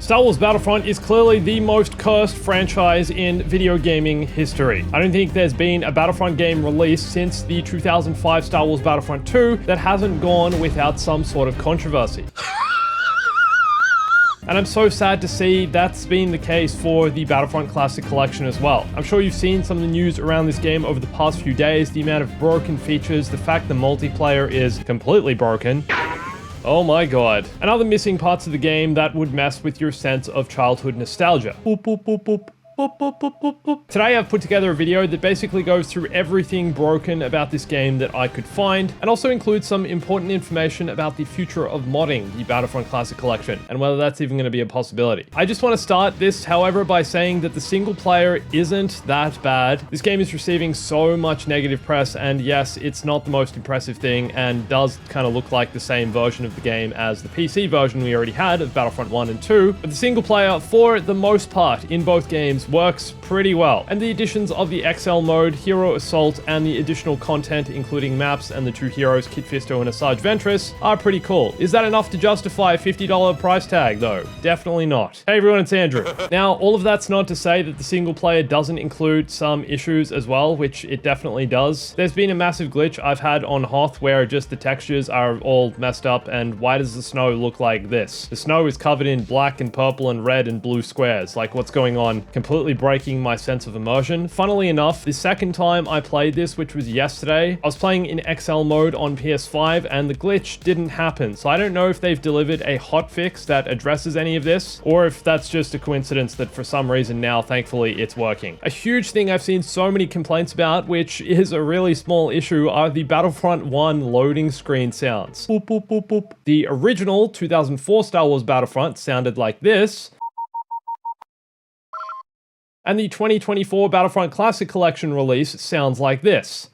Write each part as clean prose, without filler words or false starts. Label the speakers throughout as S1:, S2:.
S1: Star Wars Battlefront is clearly the most cursed franchise in video gaming history. I don't think there's been a Battlefront game released since the 2005 Star Wars Battlefront 2 that hasn't gone without some sort of controversy. And I'm so sad to see that's been the case for the Battlefront Classic Collection as well. I'm sure you've seen some of the news around this game over the past few days, the amount of broken features, the fact the multiplayer is completely broken. Oh my god. And other missing parts of the game that would mess with your sense of childhood nostalgia. Boop, boop, boop, boop. Boop, boop, boop, boop, boop. Today I've put together a video that basically goes through everything broken about this game that I could find, and also includes some important information about the future of modding the Battlefront Classic Collection, and whether that's even going to be a possibility. I just want to start this, however, by saying that the single player isn't that bad. This game is receiving so much negative press, and yes, it's not the most impressive thing, and does kind of look like the same version of the game as the PC version we already had of Battlefront 1 and 2, but the single player, for the most part, in both games, works pretty well. And the additions of the XL mode, Hero Assault, and the additional content including maps and the two heroes, Kit Fisto and Asajj Ventress, are pretty cool. Is that enough to justify a $50 price tag though? Definitely not. Hey everyone, it's Andrew. Now, all of that's not to say that the single player doesn't include some issues as well, which it definitely does. There's been a massive glitch I've had on Hoth where just the textures are all messed up, and why does the snow look like this? The snow is covered in black and purple and red and blue squares. Like, what's going on? Completely breaking my sense of immersion. Funnily enough, the second time I played this, which was yesterday, I was playing in XL mode on PS5 and the glitch didn't happen. So I don't know if they've delivered a hotfix that addresses any of this, or if that's just a coincidence that for some reason now, thankfully, it's working. A huge thing I've seen so many complaints about, which is a really small issue, are the Battlefront 1 loading screen sounds. Boop, boop, boop, boop. The original 2004 Star Wars Battlefront sounded like this. And the 2024 Battlefront Classic Collection release sounds like this.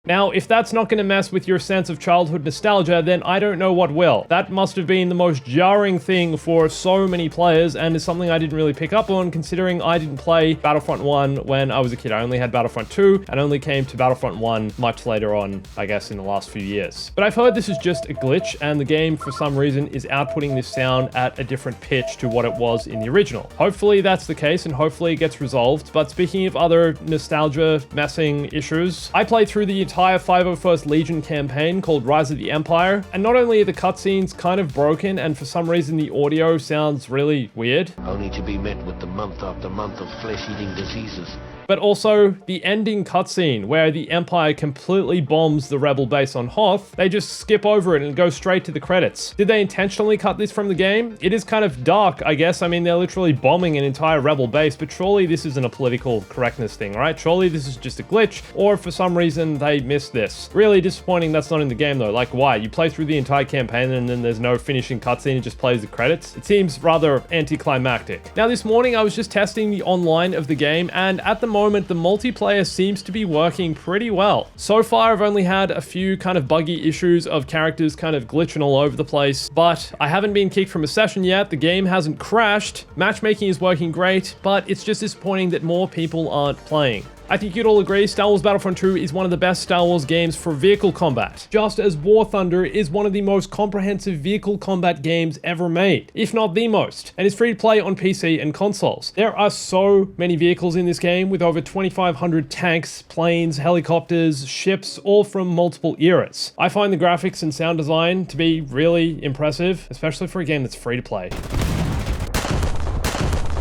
S1: Now, if that's not going to mess with your sense of childhood nostalgia, then I don't know what will. That must have been the most jarring thing for so many players, and is something I didn't really pick up on, considering I didn't play Battlefront 1 when I was a kid. I only had Battlefront 2, and only came to Battlefront 1 much later on, I guess, in the last few years. But I've heard this is just a glitch, and the game, for some reason, is outputting this sound at a different pitch to what it was in the original. Hopefully that's the case, and hopefully it gets resolved. But speaking of other nostalgia messing issues, I played through the entire 501st Legion campaign called Rise of the Empire, and not only are the cutscenes kind of broken, and for some reason the audio sounds really weird,
S2: only to be met with the month after month of flesh-eating diseases,
S1: but also the ending cutscene where the Empire completely bombs the rebel base on Hoth. They just skip over it and go straight to the credits. Did they intentionally cut this from the game? It is kind of dark, I guess. I mean, they're literally bombing an entire rebel base, but surely this isn't a political correctness thing, right? Surely this is just a glitch, or for some reason they missed this. Really disappointing that's not in the game though. Like, why? You play through the entire campaign and then there's no finishing cutscene, it just plays the credits? It seems rather anticlimactic. Now, this morning I was just testing the online of the game, and at the moment, the multiplayer seems to be working pretty well. So far, I've only had a few kind of buggy issues of characters kind of glitching all over the place, but I haven't been kicked from a session yet. The game hasn't crashed. Matchmaking is working great, but it's just disappointing that more people aren't playing. I think you'd all agree Star Wars Battlefront 2 is one of the best Star Wars games for vehicle combat, just as War Thunder is one of the most comprehensive vehicle combat games ever made, if not the most, and it's free to play on PC and consoles. There are so many vehicles in this game, with over 2,500 tanks, planes, helicopters, ships, all from multiple eras. I find the graphics and sound design to be really impressive, especially for a game that's free to play.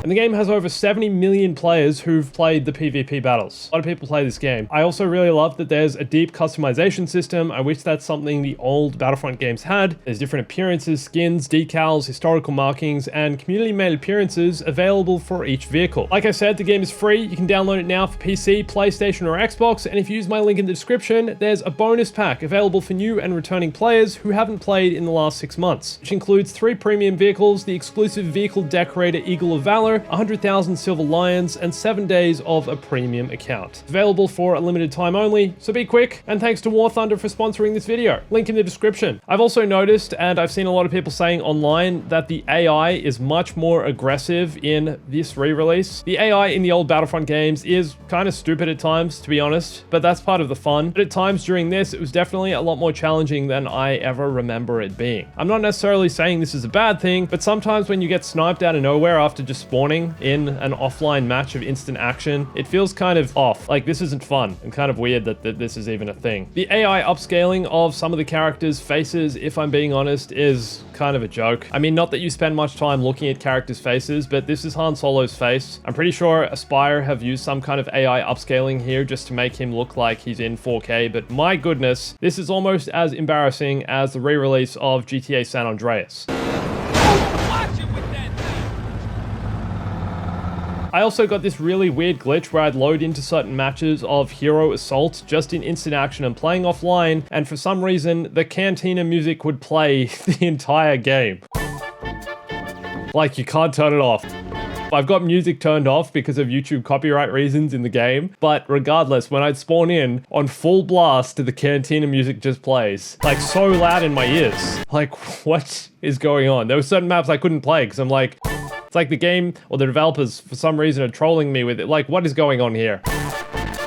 S1: And the game has over 70 million players who've played the PvP battles. A lot of people play this game. I also really love that there's a deep customization system. I wish that's something the old Battlefront games had. There's different appearances, skins, decals, historical markings, and community-made appearances available for each vehicle. Like I said, the game is free. You can download it now for PC, PlayStation, or Xbox, and if you use my link in the description, there's a bonus pack available for new and returning players who haven't played in the last 6 months, which includes 3 premium vehicles, the exclusive vehicle decorator Eagle of Valor, 100,000 silver lions, and 7 days of a premium account. Available for a limited time only, so be quick, and thanks to War Thunder for sponsoring this video. Link in the description. I've also noticed, and I've seen a lot of people saying online, that the AI is much more aggressive in this re-release. The AI in the old Battlefront games is kind of stupid at times, to be honest, but that's part of the fun. But at times during this, it was definitely a lot more challenging than I ever remember it being. I'm not necessarily saying this is a bad thing, but sometimes when you get sniped out of nowhere after just spawning in an offline match of instant action, it feels kind of off. Like, this isn't fun, and kind of weird that this is even a thing. The AI upscaling of some of the characters' faces, if I'm being honest, is kind of a joke. I mean, not that you spend much time looking at characters' faces, but this is Han Solo's face. I'm pretty sure Aspire have used some kind of AI upscaling here just to make him look like he's in 4K, but my goodness, this is almost as embarrassing as the re-release of GTA San Andreas. I also got this really weird glitch where I'd load into certain matches of Hero Assault just in instant action and playing offline, and for some reason, the Cantina music would play the entire game. Like, you can't turn it off. I've got music turned off because of YouTube copyright reasons in the game, but regardless, when I'd spawn in on full blast, the Cantina music just plays. Like, so loud in my ears. Like, what is going on? There were certain maps I couldn't play because I'm like, it's like the game or the developers for some reason are trolling me with it. Like, what is going on here?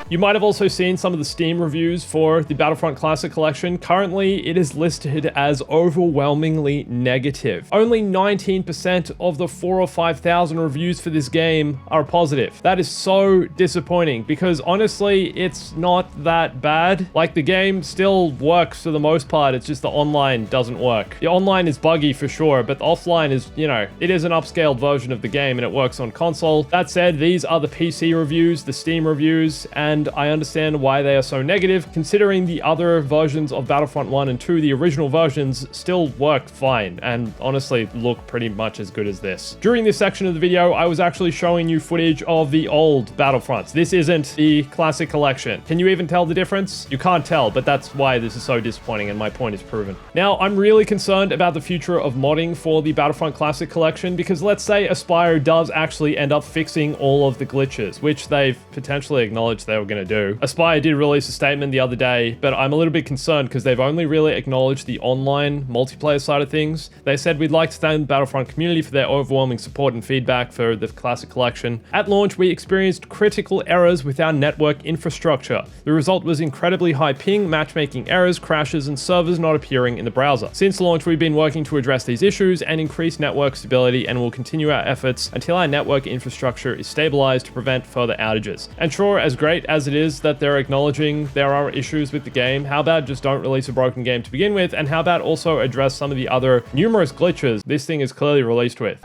S1: You might have also seen some of the Steam reviews for the Battlefront Classic Collection. Currently, it is listed as overwhelmingly negative. Only 19% of the 4,000 or 5,000 reviews for this game are positive. That is so disappointing because honestly, it's not that bad. Like, the game still works for the most part. It's just the online doesn't work. The online is buggy for sure, but the offline is, you know, it is an upscaled version of the game and it works on console. That said, these are the PC reviews, the Steam reviews, and I understand why they are so negative, considering the other versions of Battlefront 1 and 2, the original versions, still work fine, and honestly look pretty much as good as this. During this section of the video, I was actually showing you footage of the old Battlefronts. This isn't the Classic Collection. Can you even tell the difference? You can't tell, but that's why this is so disappointing, and my point is proven. Now, I'm really concerned about the future of modding for the Battlefront Classic Collection, because let's say Aspire does actually end up fixing all of the glitches, which they've potentially acknowledged they were going to do. Aspire did release a statement the other day, but I'm a little bit concerned because they've only really acknowledged the online multiplayer side of things. They said, "We'd like to thank the Battlefront community for their overwhelming support and feedback for the Classic Collection. At launch, we experienced critical errors with our network infrastructure. The result was incredibly high ping, matchmaking errors, crashes, and servers not appearing in the browser. Since launch, we've been working to address these issues and increase network stability, and will continue our efforts until our network infrastructure is stabilized to prevent further outages." And sure, as great as it is that they're acknowledging there are issues with the game, how about just don't release a broken game to begin with, and how about also address some of the other numerous glitches this thing is clearly released with.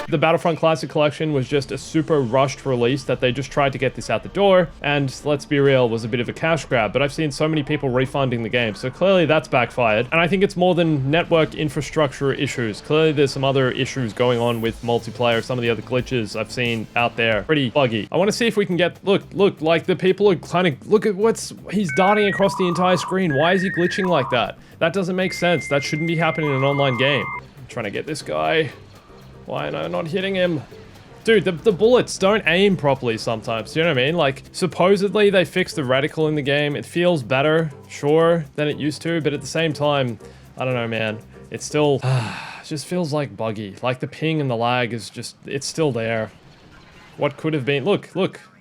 S1: The Battlefront Classic Collection was just a super rushed release that they just tried to get this out the door, and let's be real, was a bit of a cash grab, but I've seen so many people refunding the game, so clearly that's backfired. And I think it's more than network infrastructure issues. Clearly there's some other issues going on with multiplayer, some of the other glitches I've seen out there. Pretty buggy. I want to see if we can get, look, like the people are kind of, look at he's darting across the entire screen. Why is he glitching like that? That doesn't make sense. That shouldn't be happening in an online game. I'm trying to get this guy. Why am I not hitting him? Dude, the bullets don't aim properly sometimes, you know what I mean? Like, supposedly they fixed the reticle in the game. It feels better, sure, than it used to, but at the same time, I don't know, man. It's still, it just feels like buggy. Like, the ping and the lag is just, it's still there. What could have been, look,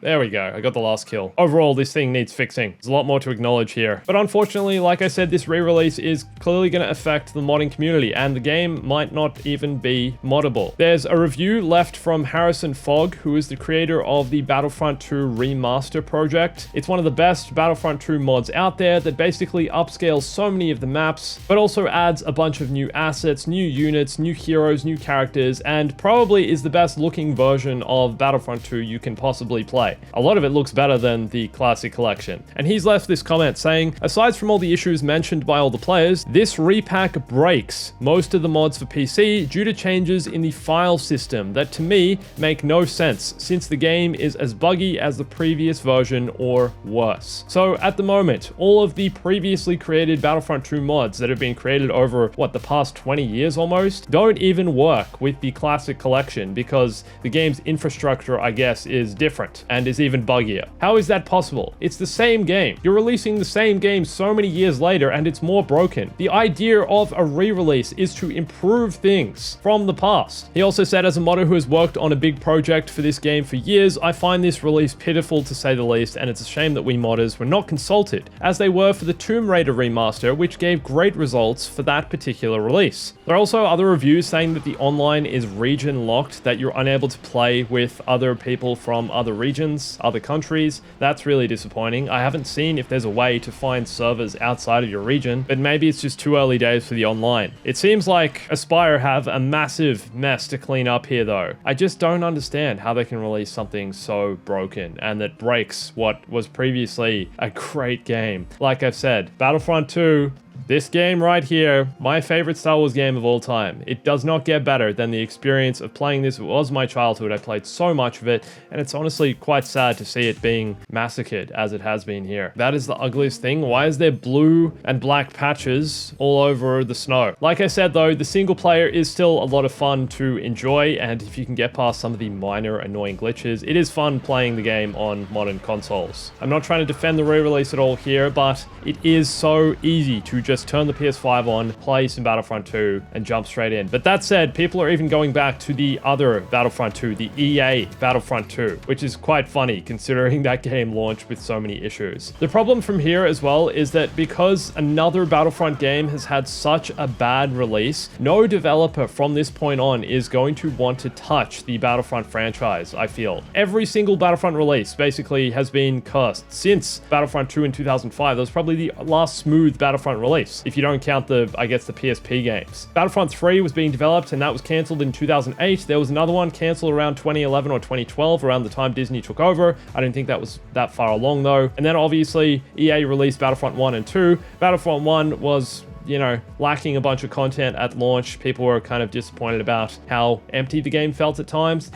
S1: there we go. I got the last kill. Overall, this thing needs fixing. There's a lot more to acknowledge here. But unfortunately, like I said, this re-release is clearly going to affect the modding community, and the game might not even be moddable. There's a review left from Harrison Fogg, who is the creator of the Battlefront 2 Remaster project. It's one of the best Battlefront 2 mods out there that basically upscales so many of the maps, but also adds a bunch of new assets, new units, new heroes, new characters, and probably is the best looking version of Battlefront 2 you can possibly play. gameplay. A lot of it looks better than the Classic Collection. And he's left this comment saying, aside from all the issues mentioned by all the players, this repack breaks most of the mods for PC due to changes in the file system that to me make no sense since the game is as buggy as the previous version or worse. So at the moment, all of the previously created Battlefront 2 mods that have been created over, what, the past 20 years almost, don't even work with the Classic Collection because the game's infrastructure, I guess, is different and is even buggier. How is that possible? It's the same game. You're releasing the same game so many years later and it's more broken. The idea of a re-release is to improve things from the past. He also said, as a modder who has worked on a big project for this game for years, I find this release pitiful to say the least, and it's a shame that we modders were not consulted, as they were for the Tomb Raider remaster, which gave great results for that particular release. There are also other reviews saying that the online is region locked, that you're unable to play with other people from other regions, other countries. That's really disappointing. I haven't seen if there's a way to find servers outside of your region, but maybe it's just too early days for the online. It seems like Aspyr have a massive mess to clean up here though. I just don't understand how they can release something so broken and that breaks what was previously a great game. Like I've said, Battlefront 2, this game right here, my favorite Star Wars game of all time. It does not get better than the experience of playing this. It was my childhood. I played so much of it, and it's honestly quite sad to see it being massacred as it has been here. That is the ugliest thing. Why is there blue and black patches all over the snow? Like I said though, the single player is still a lot of fun to enjoy, and if you can get past some of the minor annoying glitches, it is fun playing the game on modern consoles. I'm not trying to defend the re-release at all here, but it is so easy to just turn the PS5 on, play some Battlefront 2, and jump straight in. But that said, people are even going back to the other Battlefront 2, the EA Battlefront 2, which is quite funny considering that game launched with so many issues. The problem from here as well is that because another Battlefront game has had such a bad release, no developer from this point on is going to want to touch the Battlefront franchise, I feel. Every single Battlefront release basically has been cursed since Battlefront 2 in 2005. That was probably the last smooth Battlefront release, if you don't count the, I guess, the PSP games. Battlefront 3 was being developed and that was cancelled in 2008. There was another one cancelled around 2011 or 2012, around the time Disney took over. I don't think that was that far along though. And then obviously EA released Battlefront 1 and 2. Battlefront 1 was, you know, lacking a bunch of content at launch. People were kind of disappointed about how empty the game felt at times.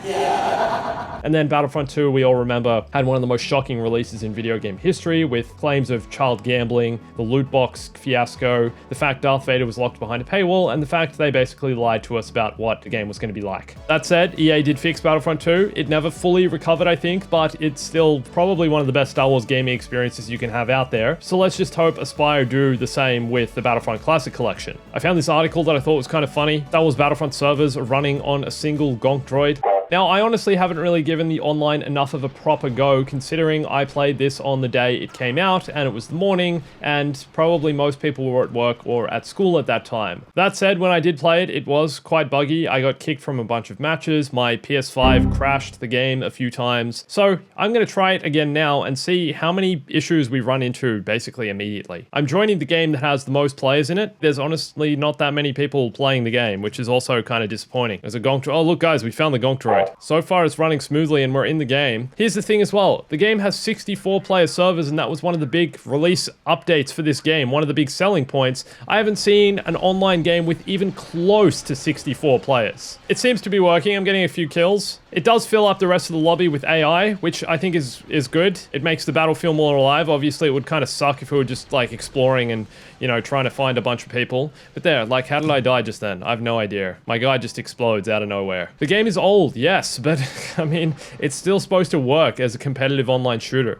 S1: And then Battlefront 2, we all remember, had one of the most shocking releases in video game history, with claims of child gambling, the loot box fiasco, the fact Darth Vader was locked behind a paywall, and the fact they basically lied to us about what the game was going to be like. That said, EA did fix Battlefront 2. It never fully recovered, I think, but it's still probably one of the best Star Wars gaming experiences you can have out there. So let's just hope Aspyr do the same with the Battlefront Classic Collection. I found this article that I thought was kind of funny. Star Wars Battlefront servers are running on a single gonk droid. Now, I honestly haven't really given the online enough of a proper go, considering I played this on the day it came out, and it was the morning, and probably most people were at work or at school at that time. That said, when I did play it, it was quite buggy. I got kicked from a bunch of matches, my PS5 crashed the game a few times, so I'm going to try it again now and see how many issues we run into basically immediately. I'm joining the game that has the most players in it. There's honestly not that many people playing the game, which is also kind of disappointing. There's a gonk droid. Oh, look guys, we found the gonk droid. So far it's running smoothly and we're in the game. Here's the thing as well. The game has 64 player servers, and that was one of the big release updates for this game. One of the big selling points. I haven't seen an online game with even close to 64 players. It seems to be working. I'm getting a few kills. It does fill up the rest of the lobby with AI, which I think is good. It makes the battle feel more alive. Obviously, it would kind of suck if we were just like exploring and, you know, trying to find a bunch of people. But there, like, how did I die just then? I have no idea. My guy just explodes out of nowhere. The game is old, yes, but I mean, it's still supposed to work as a competitive online shooter.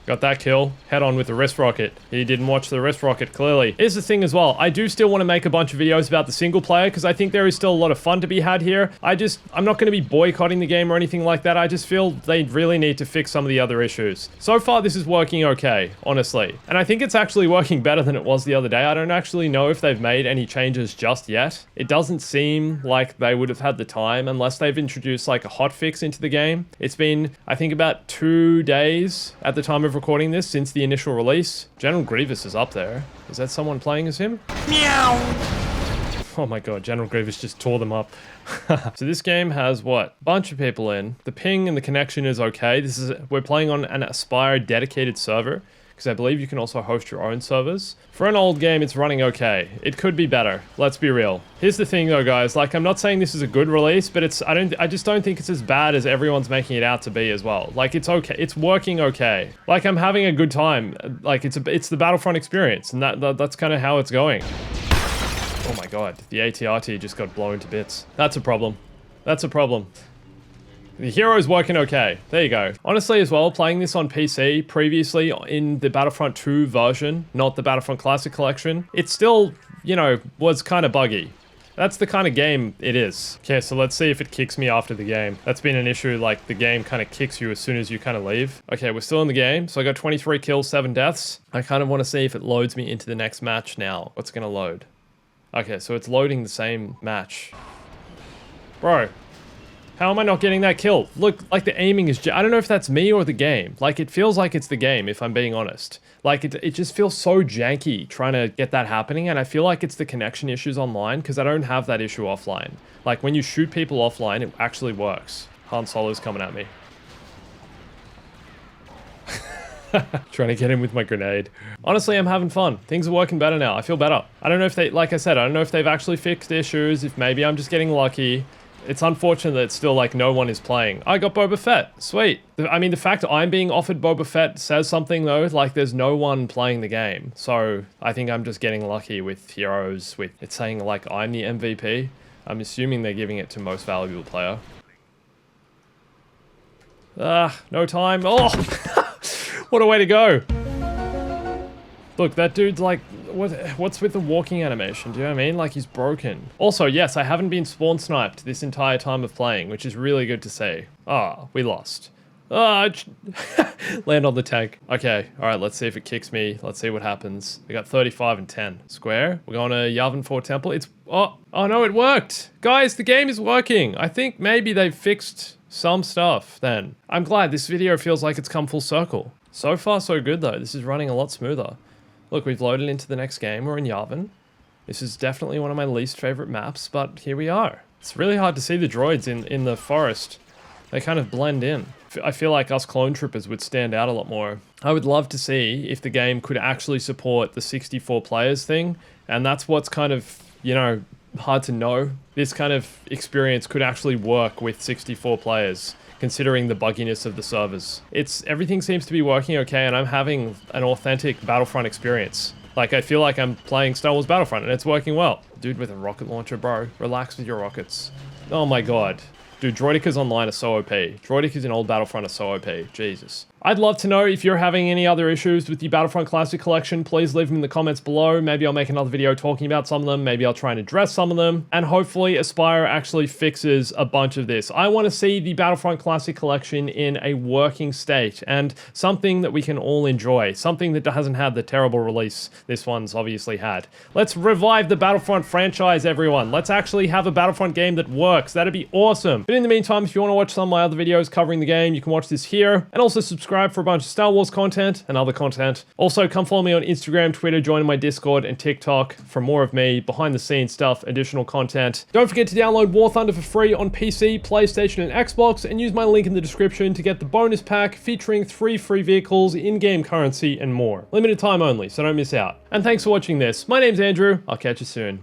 S1: Got that kill. Head on with the wrist rocket. He didn't watch the wrist rocket, clearly. Here's the thing as well. I do still want to make a bunch of videos about the single player, because I think there is still a lot of fun to be had here. I'm not going to be boycotting the game or anything like that. I just feel they really need to fix some of the other issues. So far, this is working okay, honestly. And I think it's actually working better than it was the other day. I don't actually know if they've made any changes just yet. It doesn't seem like they would have had the time unless they've introduced like a hotfix into the game. It's been, I think, about 2 days at the time of recording this since the initial release. General Grievous is up there. Is that someone playing as him? Meow. Oh my god, General Grievous just tore them up. So this game has what? Bunch of people in. The ping and the connection is okay. We're playing on an Aspire dedicated server, because I believe you can also host your own servers. For an old game, it's running okay. It could be better. Let's be real. Here's the thing though, guys. Like, I'm not saying this is a good release, but I just don't think it's as bad as everyone's making it out to be as well. Like, it's okay. It's working okay. Like, I'm having a good time. Like, it's the Battlefront experience, and that's kind of how it's going. Oh my god, the ATRT just got blown to bits. That's a problem. That's a problem. The hero's working okay. There you go. Honestly as well, playing this on PC previously in the Battlefront 2 version, not the Battlefront Classic Collection, it still, you know, was kind of buggy. That's the kind of game it is. Okay, so let's see if it kicks me after the game. That's been an issue, like the game kind of kicks you as soon as you kind of leave. Okay, we're still in the game. So I got 23 kills, 7 deaths. I kind of want to see if it loads me into the next match now. What's going to load? Okay, so it's loading the same match. Bro, how am I not getting that kill? Look, like the aiming is... I don't know if that's me or the game. Like, it feels like it's the game, if I'm being honest. Like, it just feels so janky trying to get that happening, and I feel like it's the connection issues online, because I don't have that issue offline. Like, when you shoot people offline, it actually works. Han Solo's coming at me. Trying to get him with my grenade. Honestly, I'm having fun. Things are working better now. I feel better. I don't know if they, like I said, I don't know if they've actually fixed issues, if maybe I'm just getting lucky. It's unfortunate that it's still like no one is playing. I got Boba Fett. Sweet. I mean, the fact that I'm being offered Boba Fett says something though. Like, there's no one playing the game. So I think I'm just getting lucky with heroes, with it saying like I'm the MVP. I'm assuming they're giving it to most valuable player. No time. Oh! What a way to go. Look, that dude's like, what's with the walking animation? Do you know what I mean? Like, he's broken. Also, yes, I haven't been spawn sniped this entire time of playing, which is really good to see. Ah, we lost. Land on the tank. Okay, all right, let's see if it kicks me. Let's see what happens. We got 35 and 10. Square. We're going to Yavin 4 Temple. It's, oh no, it worked. Guys, the game is working. I think maybe they've fixed some stuff then. I'm glad this video feels like it's come full circle. So far, so good though. This is running a lot smoother. Look, we've loaded into the next game. We're in Yavin. This is definitely one of my least favorite maps, but here we are. It's really hard to see the droids in the forest. They kind of blend in. I feel like us clone troopers would stand out a lot more. I would love to see if the game could actually support the 64 players thing, and that's what's kind of, you know, hard to know. This kind of experience could actually work with 64 players, considering the bugginess of the servers. Everything seems to be working okay, and I'm having an authentic Battlefront experience. Like, I feel like I'm playing Star Wars Battlefront, and it's working well. Dude with a rocket launcher, bro. Relax with your rockets. Oh my god. Dude, Droidekas online are so OP. Droidekas in old Battlefront are so OP. Jesus. I'd love to know if you're having any other issues with the Battlefront Classic Collection. Please leave them in the comments below. Maybe I'll make another video talking about some of them. Maybe I'll try and address some of them. And hopefully Aspire actually fixes a bunch of this. I want to see the Battlefront Classic Collection in a working state and something that we can all enjoy. Something that hasn't had the terrible release this one's obviously had. Let's revive the Battlefront franchise, everyone. Let's actually have a Battlefront game that works. That'd be awesome. But in the meantime, if you want to watch some of my other videos covering the game, you can watch this here. And also subscribe for a bunch of Star Wars content and other content. Also, come follow me on Instagram, Twitter, join my Discord and TikTok for more of me, behind the scenes stuff, additional content. Don't forget to download War Thunder for free on PC, PlayStation, and Xbox, and use my link in the description to get the bonus pack featuring 3 free vehicles, in-game currency, and more. Limited time only, so don't miss out. And thanks for watching this. My name's Andrew. I'll catch you soon.